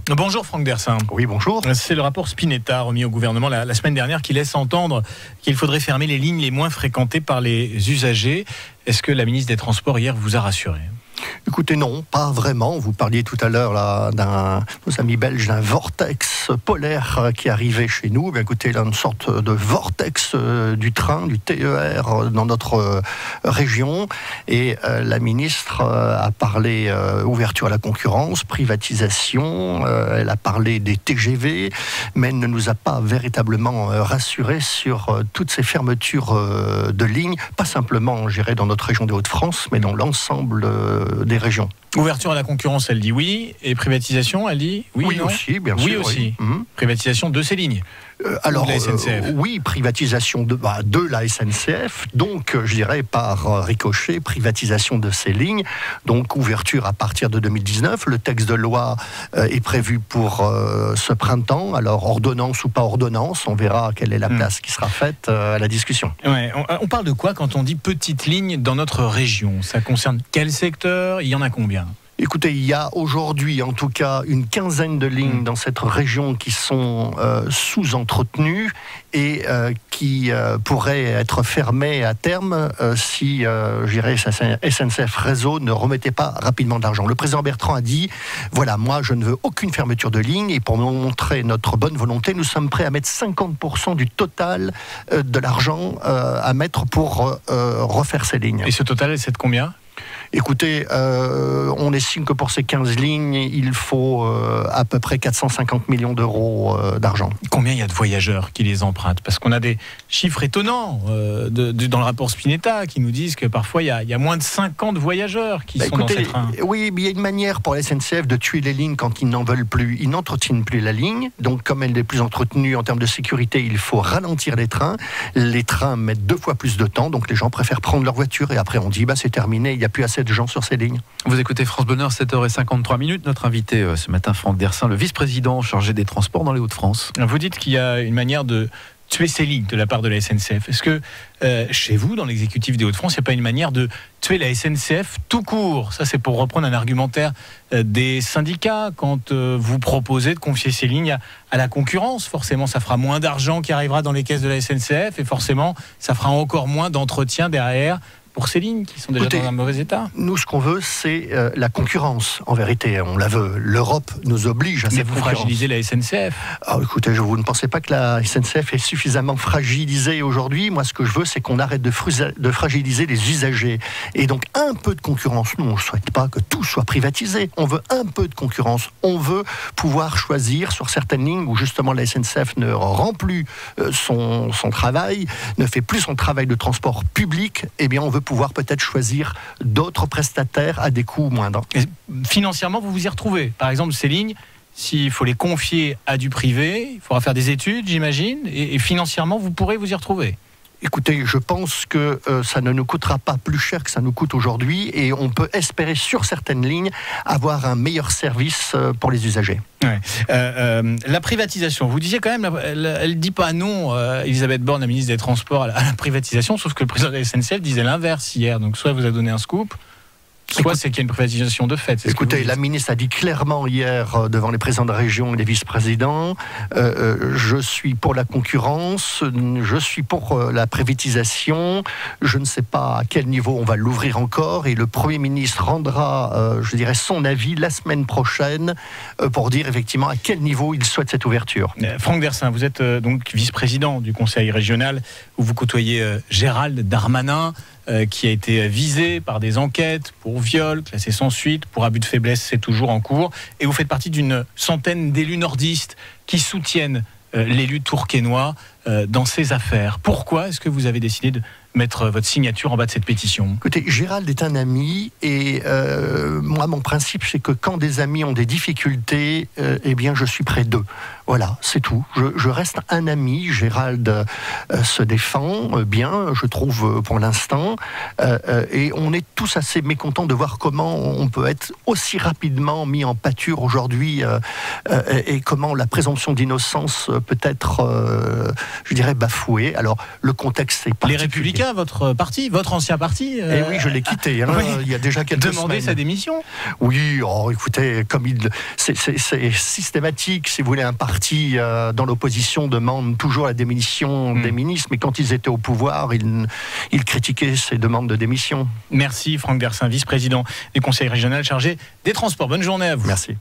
Bonjour Franck Dersin. Oui, bonjour. C'est le rapport Spinetta remis au gouvernement la semaine dernière qui laisse entendre qu'il faudrait fermer les lignes les moins fréquentées par les usagers. Est-ce que la ministre des Transports hier vous a rassuré ? Écoutez, non, pas vraiment. Vous parliez tout à l'heure là, nos amis belges, d'un vortex polaire qui arrivait chez nous. Bien, écoutez, là, une sorte de vortex du train, du TER dans notre région. Et la ministre a parlé ouverture à la concurrence, privatisation. Elle a parlé des TGV, mais elle ne nous a pas véritablement rassurés sur toutes ces fermetures de lignes, pas simplement, je dirais, dans notre région des Hauts-de-France, mais dans l'ensemble des régions. Ouverture à la concurrence, elle dit oui. Et privatisation, elle dit oui, oui non aussi, bien sûr. Oui aussi. Privatisation de ces lignes. Alors, de la SNCF. Oui, privatisation de la SNCF, donc je dirais par ricochet, privatisation de ces lignes, donc ouverture à partir de 2019. Le texte de loi est prévu pour ce printemps, alors ordonnance ou pas ordonnance, on verra quelle est la place qui sera faite à la discussion. Ouais, on parle de quoi quand on dit petite ligne dans notre région ? Ça concerne quel secteur ? Il y en a combien ? Écoutez, il y a aujourd'hui en tout cas une quinzaine de lignes dans cette région qui sont sous-entretenues et qui pourraient être fermées à terme si, je dirais, SNCF Réseau ne remettait pas rapidement de l'argent. Le président Bertrand a dit, voilà, moi je ne veux aucune fermeture de ligne et pour montrer notre bonne volonté, nous sommes prêts à mettre 50% du total de l'argent à mettre pour refaire ces lignes. Et ce total, c'est de combien ? Écoutez, on estime que pour ces 15 lignes, il faut à peu près 450 millions d'euros d'argent. Combien il y a de voyageurs qui les empruntent ? Parce qu'on a des chiffres étonnants dans le rapport Spinetta qui nous disent que parfois il y a moins de 50 voyageurs qui sont dans ces trains. Oui, mais il y a une manière pour la SNCF de tuer les lignes quand ils n'en veulent plus. Ils n'entretiennent plus la ligne. Donc comme elle n'est plus entretenue en termes de sécurité, il faut ralentir les trains. Les trains mettent 2 fois plus de temps, donc les gens préfèrent prendre leur voiture et après on dit c'est terminé, il n'y a plus assez de gens sur ces lignes. Vous écoutez France Bonheur, 7h53. Notre invité ce matin, Franck Dersin, le vice-président chargé des transports dans les Hauts-de-France. Vous dites qu'il y a une manière de tuer ces lignes de la part de la SNCF. Est-ce que chez vous, dans l'exécutif des Hauts-de-France, il n'y a pas une manière de tuer la SNCF tout court ? Ça, c'est pour reprendre un argumentaire des syndicats. Quand vous proposez de confier ces lignes à la concurrence, forcément, ça fera moins d'argent qui arrivera dans les caisses de la SNCF et forcément, ça fera encore moins d'entretien derrière pour ces lignes qui sont déjà dans un mauvais état. Nous, ce qu'on veut, c'est la concurrence. En vérité, on la veut. L'Europe nous oblige à cette concurrence. Mais vous fragilisez la SNCF. Écoutez, vous ne pensez pas que la SNCF est suffisamment fragilisée aujourd'hui ? Moi, ce que je veux, c'est qu'on arrête de fragiliser les usagers. Et donc, un peu de concurrence. Nous, on ne souhaite pas que tout soit privatisé. On veut un peu de concurrence. On veut pouvoir choisir sur certaines lignes où, justement, la SNCF ne rend plus son travail, ne fait plus son travail de transport public. Eh bien, on veut pouvoir peut-être choisir d'autres prestataires à des coûts moindres. Et financièrement, vous vous y retrouvez. Par exemple, ces lignes, s'il faut les confier à du privé, il faudra faire des études, j'imagine, et financièrement, vous pourrez vous y retrouver. Écoutez, je pense que ça ne nous coûtera pas plus cher que ça nous coûte aujourd'hui et on peut espérer sur certaines lignes avoir un meilleur service pour les usagers. Ouais. La privatisation, vous disiez quand même, elle ne dit pas non, Elisabeth Borne, la ministre des Transports, à la privatisation, sauf que le président de la SNCF disait l'inverse hier. Donc soit vous a donné un scoop, soit c'est qu'il y a une privatisation de fait. Écoutez, la ministre a dit clairement hier devant les présidents de région et les vice-présidents, je suis pour la concurrence, je suis pour la privatisation, je ne sais pas à quel niveau on va l'ouvrir encore et le Premier ministre rendra, je dirais, son avis la semaine prochaine pour dire effectivement à quel niveau il souhaite cette ouverture. Franck Dersin, vous êtes donc vice-président du Conseil régional où vous côtoyez Gérald Darmanin, qui a été visé par des enquêtes pour viol, classé sans suite, pour abus de faiblesse, c'est toujours en cours. Et vous faites partie d'une centaine d'élus nordistes qui soutiennent l'élu tourquenois dans ces affaires. Pourquoi est-ce que vous avez décidé de mettre votre signature en bas de cette pétition ? Écoutez, Gérald est un ami et moi, mon principe, c'est que quand des amis ont des difficultés, eh bien, je suis près d'eux. Voilà, c'est tout. Je reste un ami. Gérald se défend bien, je trouve, pour l'instant. Et on est tous assez mécontents de voir comment on peut être aussi rapidement mis en pâture aujourd'hui et comment la présomption d'innocence peut être, je dirais, bafouée. Alors, le contexte est particulier. Les Républicains cas, votre parti, votre ancien parti. Et oui, je l'ai quitté. Oui. Il y a déjà quelques Demandé semaines. sa démission. Oui, écoutez, c'est systématique. Si vous voulez, un parti dans l'opposition demande toujours la démission des ministres, mais quand ils étaient au pouvoir, ils critiquaient ces demandes de démission. Merci Franck Dersin, vice-président du Conseil régional chargé des transports. Bonne journée à vous. Merci.